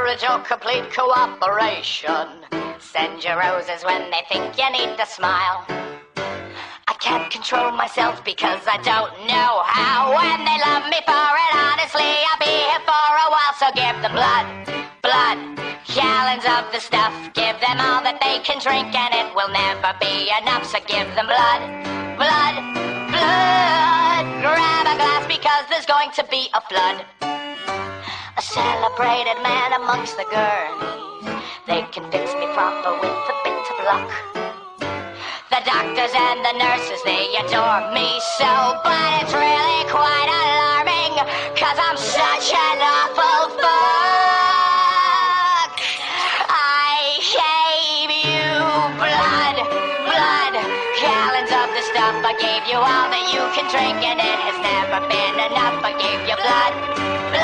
courage or complete cooperation. Send your roses when they think you need to smile. I can't control myself because I don't know how. When they love me for it, honestly, I'll be here for a while. So give them blood, blood, gallons of the stuff. Give them all that they can drink and it will never be enough. So give them blood, blood, blood. Grab a glass because there's going to be a flood. A celebrated man amongst the gurneys. They can fix me proper with a bit of luck. The doctors and the nurses, they adore me so. But it's really quite alarming, 'cause I'm such an awful fuck. I gave you blood, blood, gallons of the stuff. I gave you all that you can drink and it has never been enough. I gave you blood, blood.